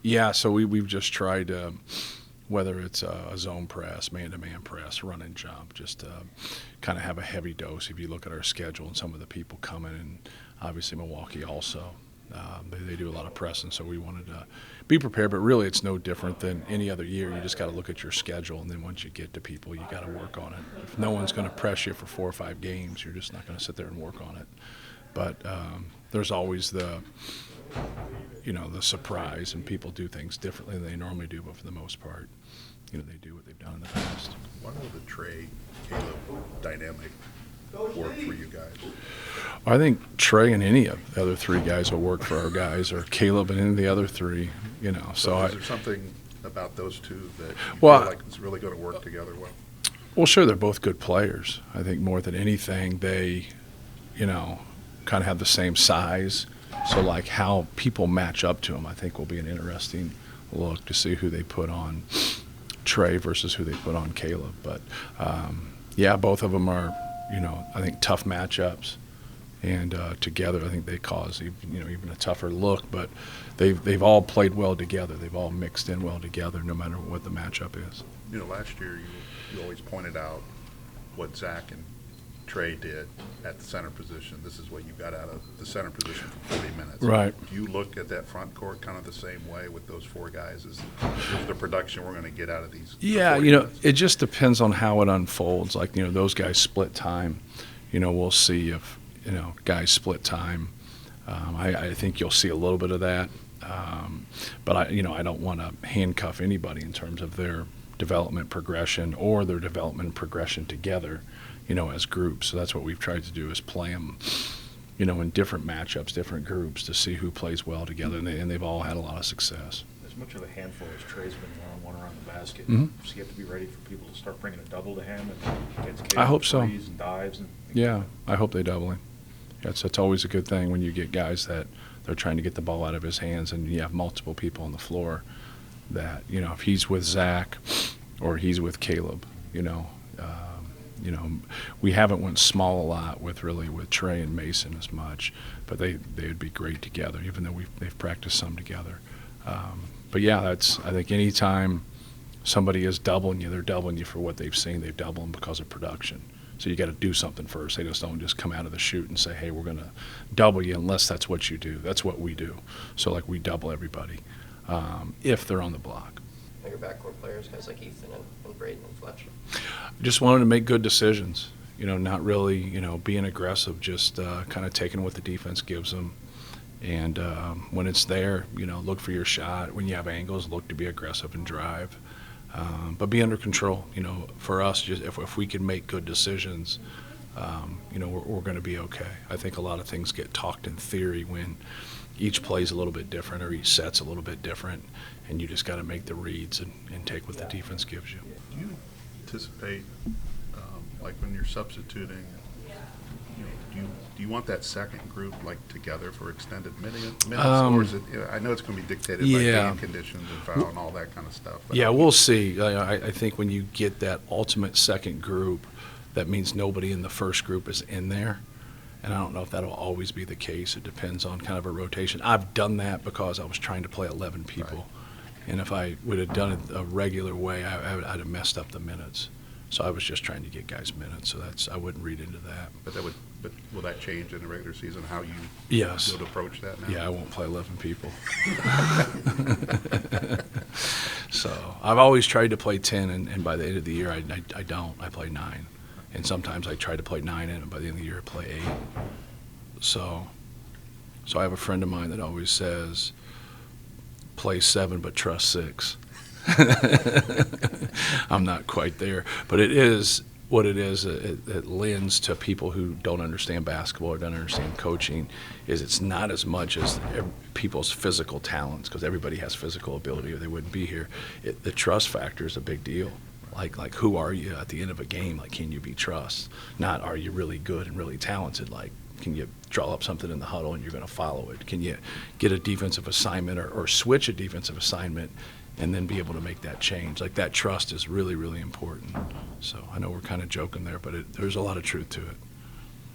Yeah, so we've just tried, whether it's a zone press, man-to-man press, run and jump, just kind of have a heavy dose. If you look at our schedule and some of the people coming, and obviously Milwaukee also, they do a lot of pressing, so we wanted to be prepared. But really, it's no different than any other year. You just got to look at your schedule, and then once you get to people, you got to work on it. If no one's going to press you for 4 or 5 games, you're just not going to sit there and work on it. But there's always the surprise, and people do things differently than they normally do, but for the most part, they do what they've done in the past. Why will the Trey-Caleb dynamic work for you guys? I think Trey and any of the other 3 guys will work for our guys, or Caleb and any of the other 3, So is there something about those two that you feel like it's really going to work together well? Well, sure, they're both good players. I think more than anything, they, kind of have the same size. So, like, how people match up to them, I think, will be an interesting look to see who they put on Trey versus who they put on Caleb. But, both of them are, I think, tough matchups. And together, I think they cause even a tougher look. But they've all played well together. They've all mixed in well together, no matter what the matchup is. Last year you always pointed out what Zach and Trey did at the center position. This is what you got out of the center position for 40 minutes. Right. Do you look at that front court kind of the same way with those 4 guys? Is the production we're going to get out of these? Yeah, minutes? It just depends on how it unfolds. Like, those guys split time. We'll see if, guys split time. I think you'll see a little bit of that. But I don't want to handcuff anybody in terms of their development progression or their development progression together, as groups. So that's what we've tried to do, is play them, in different matchups, different groups, to see who plays well together, and they've all had a lot of success. As much of a handful as Trey's been one-on-one around the basket, so you have to be ready for people to start bringing a double to him and gets I hope so. threes and dives. Yeah, I hope they double him. That's always a good thing when you get guys that they're trying to get the ball out of his hands, and you have multiple people on the floor that, if he's with Zach or he's with Caleb, we haven't went small a lot with Trey and Mason as much, but they would be great together, even though they've practiced some together. But I think anytime somebody is doubling you, they're doubling you for what they've seen. They've doubled them because of production. So you got to do something first. They don't just come out of the chute and say, hey, we're going to double you, unless that's what you do. That's what we do. So, like, we double everybody if they're on the block. Your backcourt players, guys like Ethan and Braden and Fletcher. Just wanted to make good decisions. Not really, being aggressive, just kind of taking what the defense gives them. And when it's there, look for your shot. When you have angles, look to be aggressive and drive. But be under control. For us, just if we can make good decisions, we're going to be okay. I think a lot of things get talked in theory when each play's a little bit different or each set's a little bit different, and you just got to make the reads and take what the defense gives you. Do you anticipate, like when you're substituting, do you want that second group together for extended minutes, or is it? I know it's going to be dictated by game conditions and foul and all that kind of stuff. Yeah, we'll see. I think when you get that ultimate second group, that means nobody in the first group is in there. And I don't know if that'll always be the case. It depends on kind of a rotation. I've done that because I was trying to play 11 people. Right. And if I would have done it a regular way, I'd have messed up the minutes. So I was just trying to get guys minutes. So I wouldn't read into that. But will that change in the regular season, how you would approach that now? Yeah, I won't play 11 people. So I've always tried to play 10, and by the end of the year, I don't. I play 9. And sometimes I try to play 9, and by the end of the year, I play 8. So I have a friend of mine that always says, play 7 but trust 6. I'm not quite there. But it is what it is. It lends to people who don't understand basketball or don't understand coaching, is it's not as much as people's physical talents, because everybody has physical ability or they wouldn't be here. The trust factor is a big deal. Like who are you at the end of a game? Like, can you be trust? Not are you really good and really talented? Like, can you draw up something in the huddle and you're going to follow it? Can you get a defensive assignment or switch a defensive assignment and then be able to make that change? Like, that trust is really, really important. So I know we're kind of joking there, but there's a lot of truth to it.